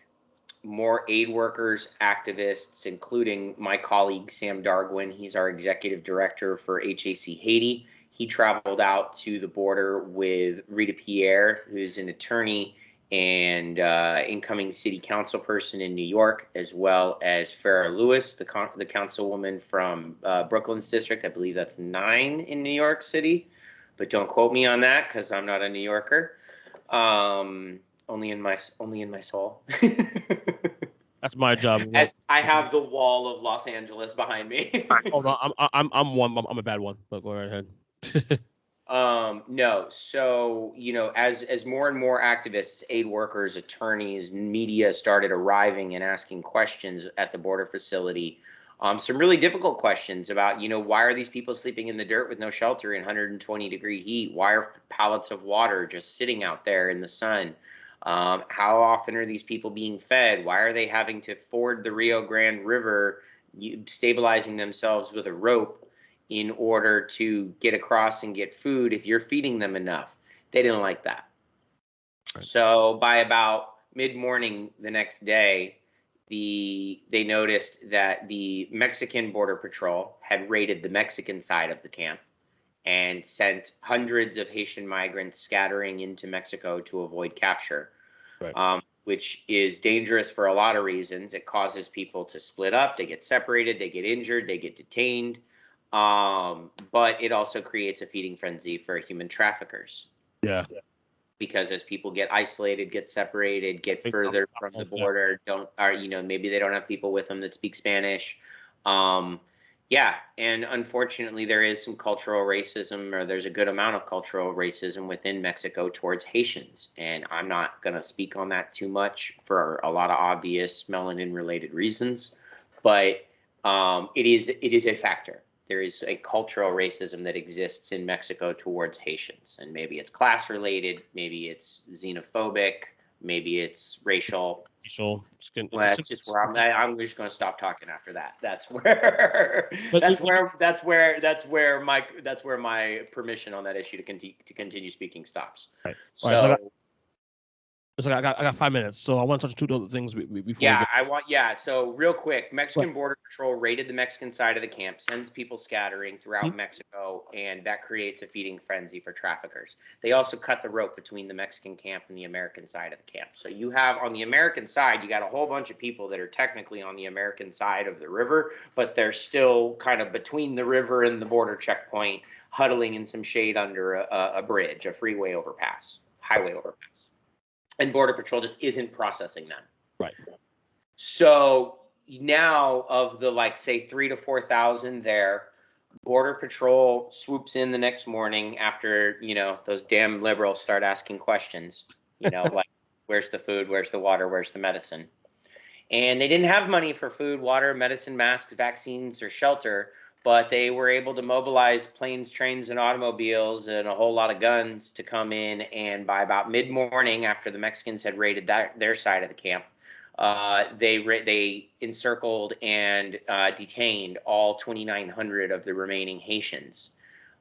more aid workers, activists, including my colleague Sam Darwin, he's our executive director for HAC Haiti. He traveled out to the border with Rita Pierre, who's an attorney and incoming city council person in New York, as well as Farrah Lewis, the councilwoman from Brooklyn's district. I believe that's 9 in New York City, but don't quote me on that because I'm not a New Yorker. Only in my soul. That's my job. As I have the wall of Los Angeles behind me. Hold on, I'm one. I'm a bad one. But go right ahead. No. So, as more and more activists, aid workers, attorneys, media started arriving and asking questions at the border facility, some really difficult questions about, why are these people sleeping in the dirt with no shelter in 120-degree heat? Why are pallets of water just sitting out there in the sun? How often are these people being fed? Why are they having to ford the Rio Grande River, stabilizing themselves with a rope in order to get across and get food if you're feeding them enough? They didn't like that. Right. So by about mid-morning the next day, they noticed that the Mexican Border Patrol had raided the Mexican side of the camp and sent hundreds of Haitian migrants scattering into Mexico to avoid capture, right. Which is dangerous for a lot of reasons. It causes people to split up, they get separated, they get injured, they get detained, but it also creates a feeding frenzy for human traffickers. Yeah. Because as people get isolated, get separated, get further from the border, maybe they don't have people with them that speak Spanish. Yeah, and unfortunately, there is some cultural racism, or there's a good amount of cultural racism within Mexico towards Haitians. And I'm not going to speak on that too much for a lot of obvious melanin-related reasons, but it is a factor. There is a cultural racism that exists in Mexico towards Haitians, and maybe it's class-related, maybe it's xenophobic, maybe it's racial. Well, that's just where I'm just going to stop talking after that. That's where my permission on that issue to continue speaking stops. Right. So I got 5 minutes, so I want to touch 2 other things before. So real quick, Mexican Border Patrol raided the Mexican side of the camp, sends people scattering throughout Mexico, and that creates a feeding frenzy for traffickers. They also cut the rope between the Mexican camp and the American side of the camp. So you have on the American side, you got a whole bunch of people that are technically on the American side of the river, but they're still kind of between the river and the border checkpoint, huddling in some shade under a bridge, a freeway overpass, highway overpass. And Border Patrol just isn't processing them. Right. So now of the, say 3,000 to 4,000 there, Border Patrol swoops in the next morning after, those damn liberals start asking questions, like, where's the food, where's the water, where's the medicine? And they didn't have money for food, water, medicine, masks, vaccines, or shelter, but they were able to mobilize planes, trains, and automobiles and a whole lot of guns to come in. And by about mid-morning, after the Mexicans had raided their side of the camp, they encircled and detained all 2,900 of the remaining Haitians.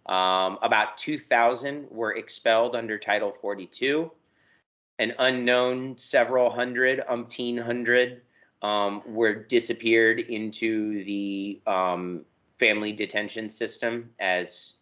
About 2,000 were expelled under Title 42. An unknown several hundred, umpteen hundred, were disappeared into the family detention system as,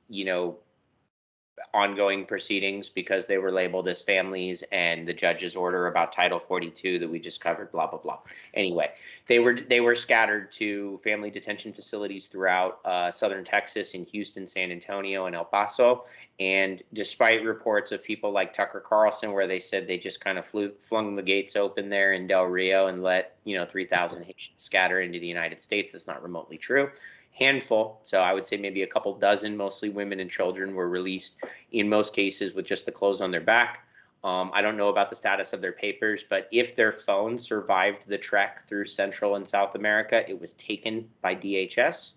ongoing proceedings because they were labeled as families, and the judge's order about Title 42 that we just covered, blah, blah, blah. Anyway, they were scattered to family detention facilities throughout southern Texas, in Houston, San Antonio, and El Paso. And despite reports of people like Tucker Carlson, where they said they just kind of flung the gates open there in Del Rio and let 3,000 Haitians scatter into the United States, that's not remotely true. Handful, so I would say maybe a couple dozen, mostly women and children, were released, in most cases with just the clothes on their back. I don't know about the status of their papers, but if their phone survived the trek through Central and South America, it was taken by DHS.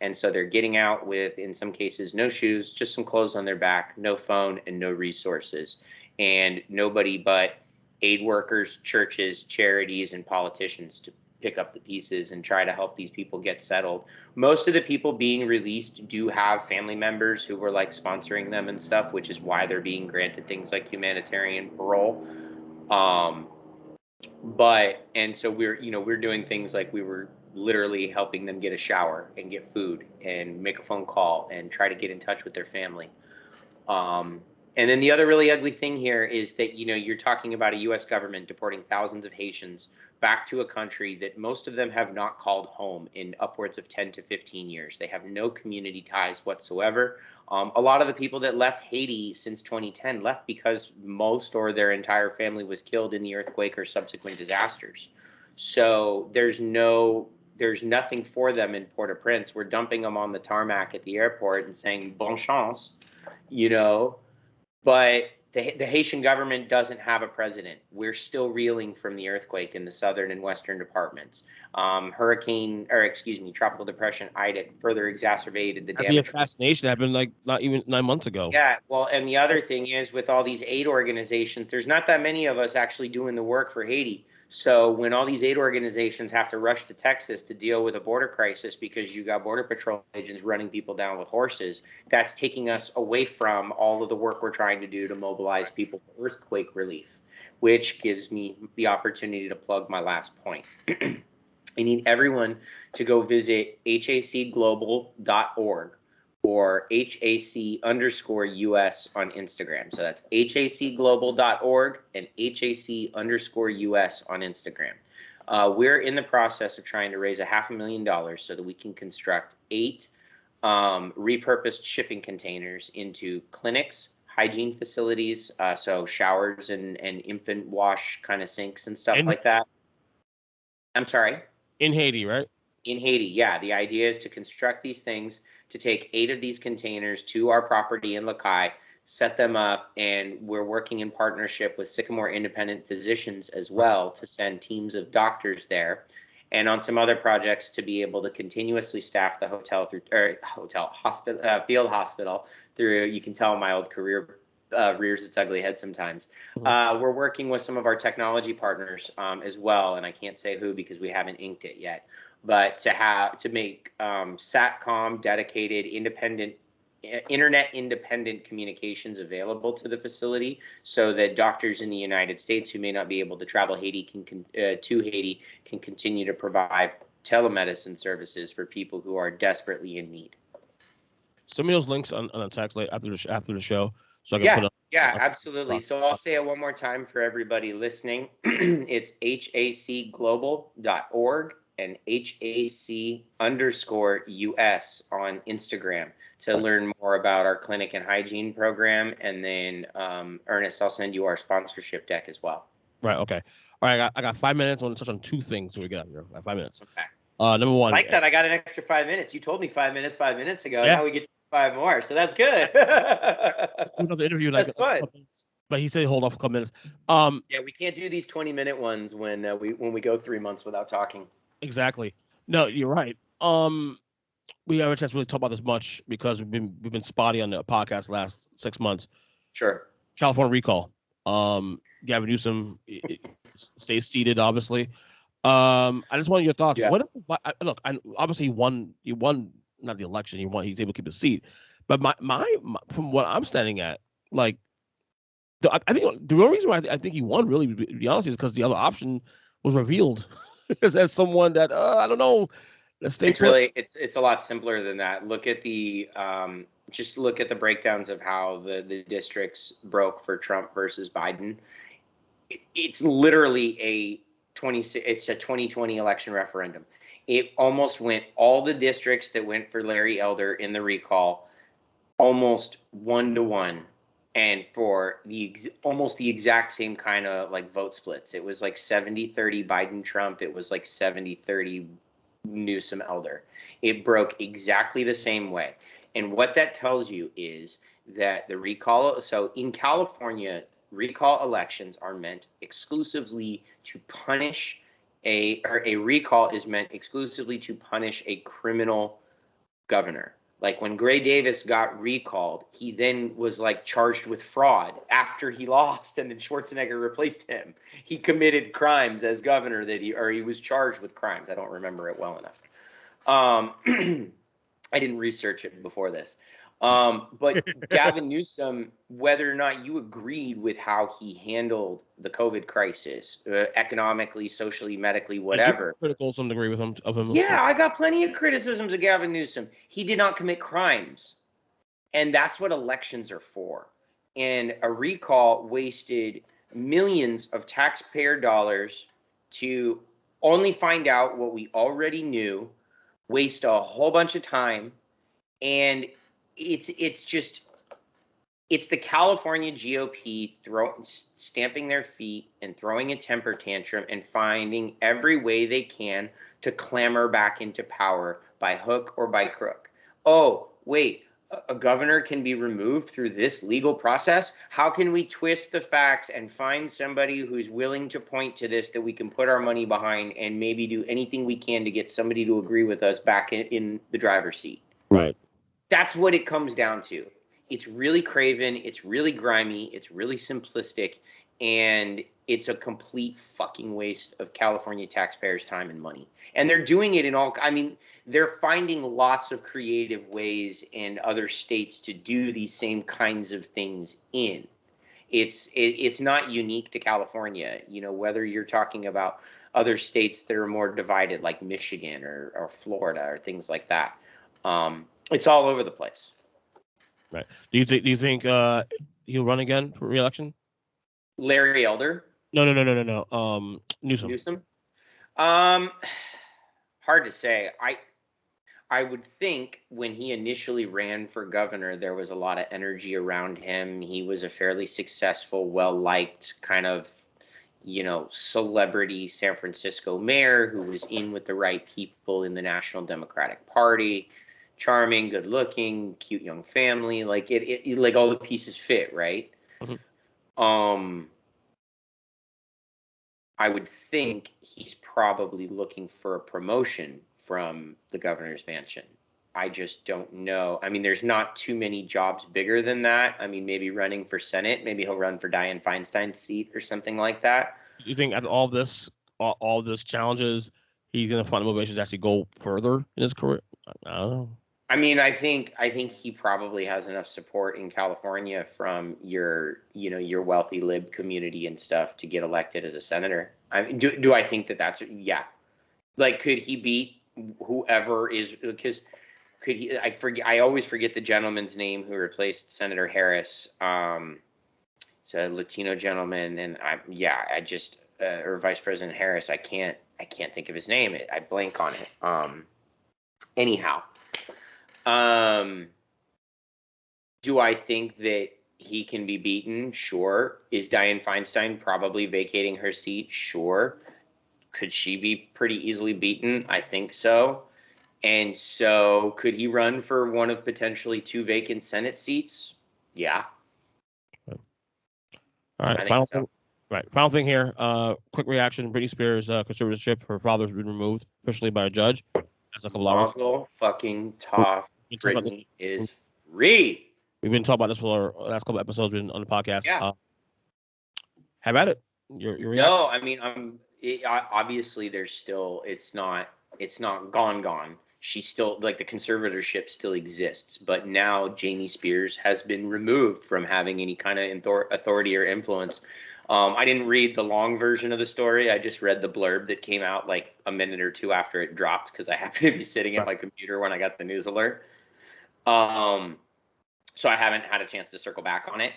And so they're getting out with, in some cases, no shoes, just some clothes on their back, no phone, and no resources. And nobody but aid workers, churches, charities, and politicians to pick up the pieces and try to help these people get settled. Most of the people being released do have family members who were like sponsoring them and stuff, which is why they're being granted things like humanitarian parole. And so we're doing things like we were literally helping them get a shower and get food and make a phone call and try to get in touch with their family. And then the other really ugly thing here is that, you're talking about a U.S. government deporting thousands of Haitians back to a country that most of them have not called home in upwards of 10 to 15 years. They have no community ties whatsoever. A lot of the people that left Haiti since 2010 left because most or their entire family was killed in the earthquake or subsequent disasters. So there's nothing for them in Port-au-Prince. We're dumping them on the tarmac at the airport and saying, bon chance, but the Haitian government doesn't have a president. We're still reeling from the earthquake in the southern and western departments. Tropical depression Ida further exacerbated the damage. The assassination happened like not even 9 months ago. Yeah, well, and the other thing is, with all these aid organizations, there's not that many of us actually doing the work for Haiti. So when all these aid organizations have to rush to Texas to deal with a border crisis because you got Border Patrol agents running people down with horses, that's taking us away from all of the work we're trying to do to mobilize people for earthquake relief, which gives me the opportunity to plug my last point. I need everyone to go visit hacglobal.org or HAC_US on Instagram. So that's hacglobal.org and HAC_US on Instagram. We're in the process of trying to raise $500,000 so that we can construct 8 repurposed shipping containers into clinics, hygiene facilities, so showers and infant wash kind of sinks and stuff like that. I'm sorry? In Haiti, right? In Haiti, yeah. The idea is to construct these things, to take 8 of these containers to our property in Lakai, set them up, and we're working in partnership with Sycamore Independent Physicians as well to send teams of doctors there, and on some other projects to be able to continuously staff the field hospital through. You can tell my old career rears its ugly head sometimes. We're working with some of our technology partners as well, and I can't say who because we haven't inked it yet. But to make SATCOM dedicated internet independent communications available to the facility, so that doctors in the United States who may not be able to travel to Haiti can continue to provide telemedicine services for people who are desperately in need. Send me those links on a text after the show, so I can put absolutely. So I'll say it one more time for everybody listening. It's hacglobal.org and HAC_US on Instagram to learn more about our clinic and hygiene program. And then, Ernest, I'll send you our sponsorship deck as well. Right. Okay. All right. I got 5 minutes. I want to touch on 2 things so we get out of here. 5 minutes. Okay. Number one. I like that. I got an extra 5 minutes. You told me 5 minutes ago. Yeah. Now we get 5 more. So that's good. Another interview. That's fun. But he said hold off a couple minutes. Yeah, we can't do these 20-minute ones when we go 3 months without talking. Exactly. No, you're right. We haven't a chance to really talk about this much because we've been spotty on the podcast the last 6 months. Sure. California recall. Gavin Newsom stays seated, obviously. I just wanted your thoughts. Yeah. Look, obviously he won not the election. He's able to keep his seat. But my from what I'm standing at, like, I think the real reason why I think he won, really, to be honest, is because the other option was revealed as someone that I don't know. It's a lot simpler than that. Look at the just look at the breakdowns of how the districts broke for Trump versus Biden. It's literally it's a 2020 election referendum. It almost went all the districts that went for Larry Elder in the recall, almost 1-to-1, and for almost the exact same kind of like vote splits. It was like 70-30 Biden Trump. It was like 70-30 Newsom Elder. It broke exactly the same way. And what that tells you is that the recall, so in California, recall elections are meant exclusively to punish a recall is meant exclusively to punish a criminal governor. Like when Gray Davis got recalled, he then was like charged with fraud after he lost, and then Schwarzenegger replaced him. He committed crimes as governor he was charged with crimes. I don't remember it well enough. I didn't research it before this. But Gavin Newsom, whether or not you agreed with how he handled the COVID crisis, economically, socially, medically, whatever. Critical to some degree of him. Yeah, I got plenty of criticisms of Gavin Newsom. He did not commit crimes. And that's what elections are for. And a recall wasted millions of taxpayer dollars to only find out what we already knew, waste a whole bunch of time, and it's the California GOP stamping their feet and throwing a temper tantrum and finding every way they can to clamber back into power by hook or by crook. Oh, wait, a governor can be removed through this legal process? How can we twist the facts and find somebody who's willing to point to this that we can put our money behind and maybe do anything we can to get somebody to agree with us back in the driver's seat? Right. That's what it comes down to. It's really craven, it's really grimy, it's really simplistic, and it's a complete fucking waste of California taxpayers' time and money. And they're doing it they're finding lots of creative ways in other states to do these same kinds of things in. It's not unique to California, whether you're talking about other states that are more divided like Michigan or Florida or things like that. It's all over the place. Right. Do you think he'll run again for re-election? Larry Elder? No. Newsom. Newsom? Hard to say. I would think when he initially ran for governor, there was a lot of energy around him. He was a fairly successful, well-liked kind of, celebrity San Francisco mayor who was in with the right people in the National Democratic Party. Charming, good looking, cute young family. Like it like all the pieces fit, right? Mm-hmm. I would think he's probably looking for a promotion from the governor's mansion. I just don't know. There's not too many jobs bigger than that. Maybe running for Senate. Maybe he'll run for Dianne Feinstein's seat or something like that. You think after all this challenges, he's gonna find motivation to actually go further in his career? I don't know. I think he probably has enough support in California from your wealthy lib community and stuff to get elected as a senator. Do I think that's yeah? Like, could he beat whoever is? Because could he? I always forget the gentleman's name who replaced Senator Harris. It's a Latino gentleman, and or Vice President Harris. I can't think of his name. I blank on it. Anyhow. Do I think that he can be beaten? Sure. Is Dianne Feinstein probably vacating her seat? Sure. Could she be pretty easily beaten? I think so. And so could he run for one of potentially 2 vacant Senate seats? Yeah. All right. Final thing here. Quick reaction. Britney Spears conservatorship. Her father's been removed officially by a judge. That's a couple hours. Mazel fucking tov. Britney is free. We've been talking about this for our last couple episodes on the podcast. Yeah. Have at it. Your reaction. No, I mean, obviously there's still, it's not gone. She's still, like, the conservatorship still exists, but now Jamie Spears has been removed from having any kind of authority or influence. I didn't read the long version of the story. I just read the blurb that came out like a minute or two after it dropped, because I happened to be sitting at my computer when I got the news alert. So I haven't had a chance to circle back on it,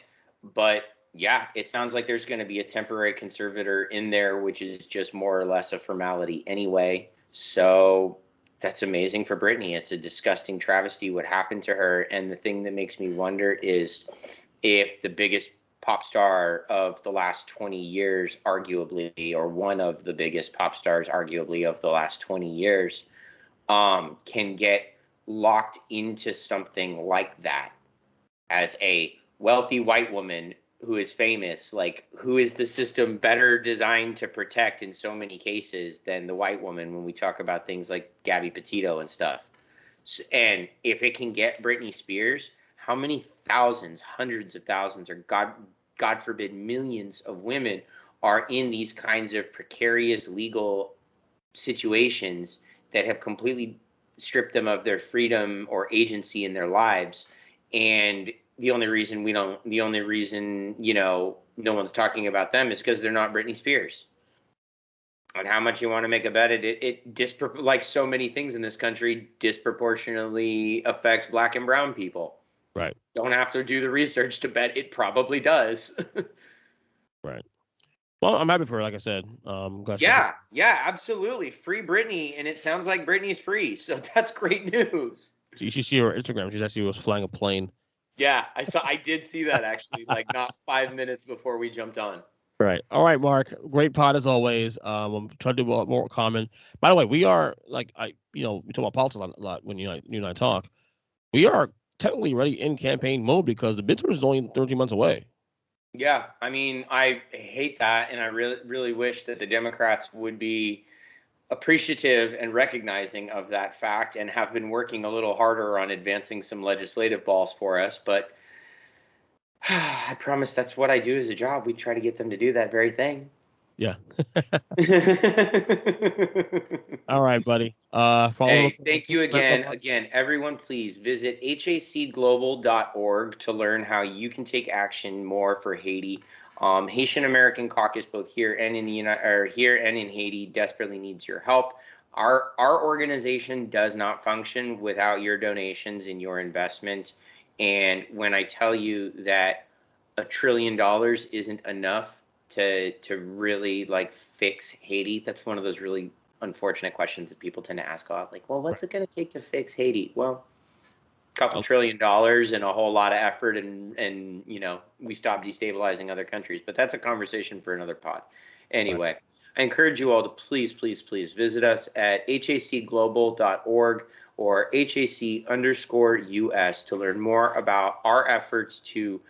but yeah, it sounds like there's going to be a temporary conservator in there, which is just more or less a formality anyway. So that's amazing for Britney. It's a disgusting travesty what happened to her. And the thing that makes me wonder is if the biggest pop star of the last 20 years, arguably, or one of the biggest pop stars, arguably, of the last 20 years, can get locked into something like that as a wealthy white woman who is famous. Like, who is the system better designed to protect in so many cases than the white woman when we talk about things like Gabby Petito and stuff? And if it can get Britney Spears, how many thousands, hundreds of thousands, or God forbid millions of women are in these kinds of precarious legal situations that have completely stripped them of their freedom or agency in their lives? And the only reason, no one's talking about them is because they're not Britney Spears. And how much you want to make a bet, like so many things in this country, disproportionately affects Black and brown people. Right. Don't have to do the research to bet it probably does. Right. Well, I'm happy for her, like I said. Yeah, absolutely. Free Britney, and it sounds like Britney's free, so that's great news. So you should see her Instagram. She actually was flying a plane. Yeah, I did see that, actually, like not 5 minutes before we jumped on. Right. All right, Mark. Great pod as always. I'm trying to do more common. By the way, we are we talk about politics a lot when you and I talk. We are technically already in campaign mode because the midterm is only 13 months away. Yeah, I mean, I hate that, and I really wish that the Democrats would be appreciative and recognizing of that fact and have been working a little harder on advancing some legislative balls for us. But I promise that's what I do as a job. We try to get them to do that very thing. Yeah. All right, buddy. Hey, thank you again. Again, everyone, please visit hacglobal.org to learn how you can take action more for Haiti. Haitian American Caucus, both here and in Haiti, desperately needs your help. Our organization does not function without your donations and your investment. And when I tell you that $1 trillion isn't enough to really like fix Haiti, that's one of those really unfortunate questions that people tend to ask a lot. Like, well, what's it going to take to fix Haiti? Well, a couple $1 trillion and a whole lot of effort, and we stop destabilizing other countries. But that's a conversation for another pod. Anyway, I encourage you all to please visit us at hacglobal.org or HAC_US to learn more about our efforts to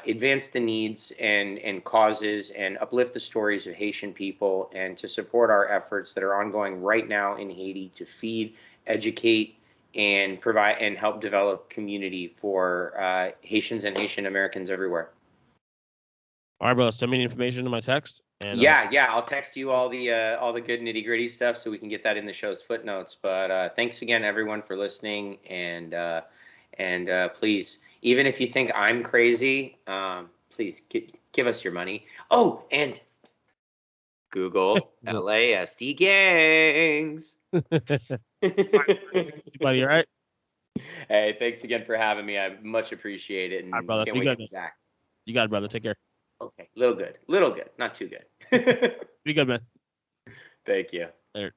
advance the needs and causes and uplift the stories of Haitian people, and to support our efforts that are ongoing right now in Haiti to feed, educate, and provide and help develop community for Haitians and Haitian Americans everywhere. All right, brother. Send me the information in my text. And, yeah, I'll text you all the good nitty gritty stuff so we can get that in the show's footnotes. But thanks again, everyone, for listening, and please, even if you think I'm crazy, please give us your money. Oh, and Google LASD gangs. Buddy, all right? Hey, thanks again for having me. I much appreciate it, and right, brother. can't wait to be back. You got it, brother. Take care. Okay, little good, not too good. Be good, man. Thank you. Later.